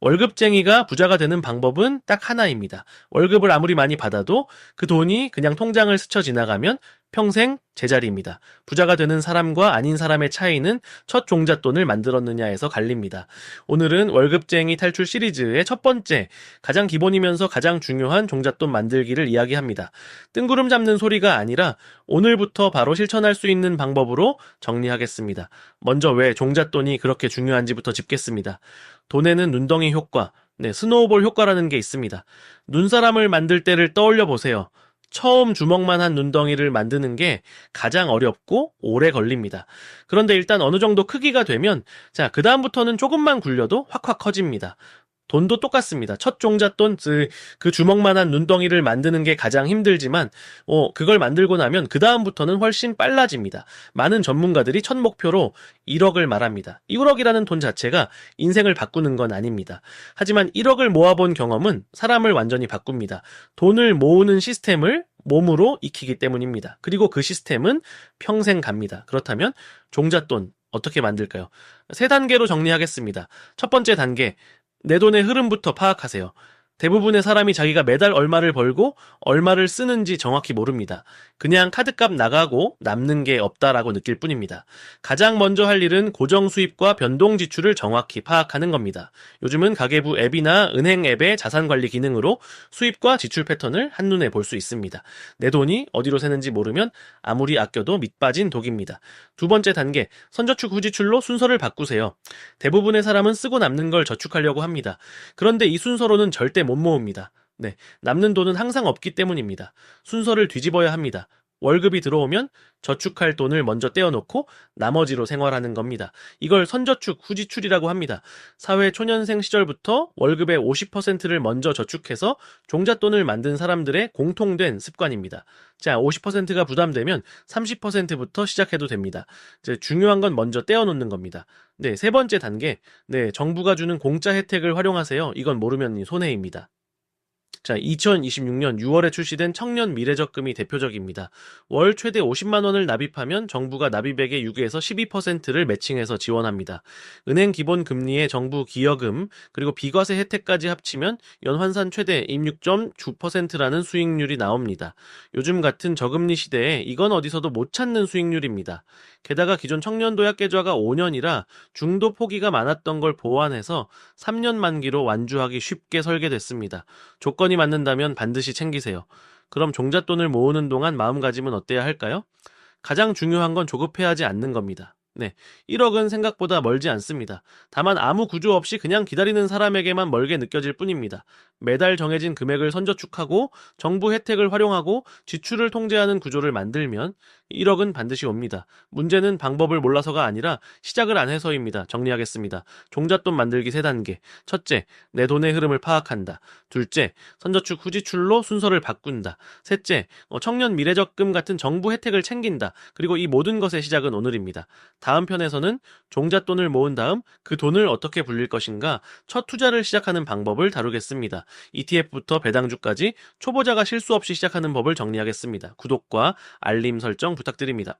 월급쟁이가 부자가 되는 방법은 딱 하나입니다. 월급을 아무리 많이 받아도 그 돈이 그냥 통장을 스쳐 지나가면 평생 제자리입니다. 부자가 되는 사람과 아닌 사람의 차이는 첫 종잣돈을 만들었느냐에서 갈립니다. 오늘은 월급쟁이 탈출 시리즈의 첫 번째, 가장 기본이면서 가장 중요한 종잣돈 만들기를 이야기합니다. 뜬구름 잡는 소리가 아니라 오늘부터 바로 실천할 수 있는 방법으로 정리하겠습니다. 먼저 왜 종잣돈이 그렇게 중요한지부터 짚겠습니다. 돈에는 눈덩이 효과, 스노우볼 효과라는 게 있습니다. 눈사람을 만들 때를 떠올려 보세요. 처음 주먹만 한 눈덩이를 만드는 게 가장 어렵고 오래 걸립니다. 그런데 일단 어느 정도 크기가 되면 그 다음부터는 조금만 굴려도 확확 커집니다. 돈도 똑같습니다. 첫 종잣돈, 그 주먹만한 눈덩이를 만드는 게 가장 힘들지만, 그걸 만들고 나면 그 다음부터는 훨씬 빨라집니다. 많은 전문가들이 첫 목표로 1억을 말합니다. 1억이라는 돈 자체가 인생을 바꾸는 건 아닙니다. 하지만 1억을 모아본 경험은 사람을 완전히 바꿉니다. 돈을 모으는 시스템을 몸으로 익히기 때문입니다. 그리고 그 시스템은 평생 갑니다. 그렇다면 종잣돈 어떻게 만들까요? 3단계로 정리하겠습니다. 첫 번째 단계, 내 돈의 흐름부터 파악하세요. 대부분의 사람이 자기가 매달 얼마를 벌고 얼마를 쓰는지 정확히 모릅니다. 그냥 카드값 나가고 남는 게 없다라고 느낄 뿐입니다. 가장 먼저 할 일은 고정 수입과 변동 지출을 정확히 파악하는 겁니다. 요즘은 가계부 앱이나 은행 앱의 자산 관리 기능으로 수입과 지출 패턴을 한눈에 볼 수 있습니다. 내 돈이 어디로 새는지 모르면 아무리 아껴도 밑빠진 독입니다. 두 번째 단계, 선저축 후지출로 순서를 바꾸세요. 대부분의 사람은 쓰고 남는 걸 저축하려고 합니다. 그런데 이 순서로는 절대 못 모읍니다. 남는 돈은 항상 없기 때문입니다. 순서를 뒤집어야 합니다. 월급이 들어오면 저축할 돈을 먼저 떼어놓고 나머지로 생활하는 겁니다. 이걸 선저축 후지출이라고 합니다. 사회 초년생 시절부터 월급의 50%를 먼저 저축해서 종잣돈을 만든 사람들의 공통된 습관입니다. 50%가 부담되면 30%부터 시작해도 됩니다. 중요한 건 먼저 떼어놓는 겁니다. 세 번째 단계, 정부가 주는 공짜 혜택을 활용하세요. 이건 모르면 손해입니다. 2026년 6월에 출시된 청년 미래적금이 대표적입니다. 월 최대 50만 원을 납입하면 정부가 납입액의 6에서 12%를 매칭해서 지원합니다. 은행 기본 금리의 정부 기여금, 그리고 비과세 혜택까지 합치면 연환산 최대 16.9%라는 수익률이 나옵니다. 요즘 같은 저금리 시대에 이건 어디서도 못 찾는 수익률입니다. 게다가 기존 청년도약계좌가 5년이라 중도 포기가 많았던 걸 보완해서 3년 만기로 완주하기 쉽게 설계됐습니다. 조건이 맞는다면 반드시 챙기세요. 그럼 종잣돈을 모으는 동안 마음가짐은 어때야 할까요? 가장 중요한 건 조급해하지 않는 겁니다. 1억은 생각보다 멀지 않습니다. 다만 아무 구조 없이 그냥 기다리는 사람에게만 멀게 느껴질 뿐입니다. 매달 정해진 금액을 선저축하고 정부 혜택을 활용하고 지출을 통제하는 구조를 만들면 1억은 반드시 옵니다. 문제는 방법을 몰라서가 아니라 시작을 안 해서입니다. 정리하겠습니다. 종잣돈 만들기 3단계. 첫째, 내 돈의 흐름을 파악한다. 둘째, 선저축 후지출로 순서를 바꾼다. 셋째, 청년 미래적금 같은 정부 혜택을 챙긴다. 그리고 이 모든 것의 시작은 오늘입니다. 다음 편에서는 종잣돈을 모은 다음 그 돈을 어떻게 불릴 것인가, 첫 투자를 시작하는 방법을 다루겠습니다. ETF부터 배당주까지 초보자가 실수 없이 시작하는 법을 정리하겠습니다. 구독과 알림 설정 부탁드립니다.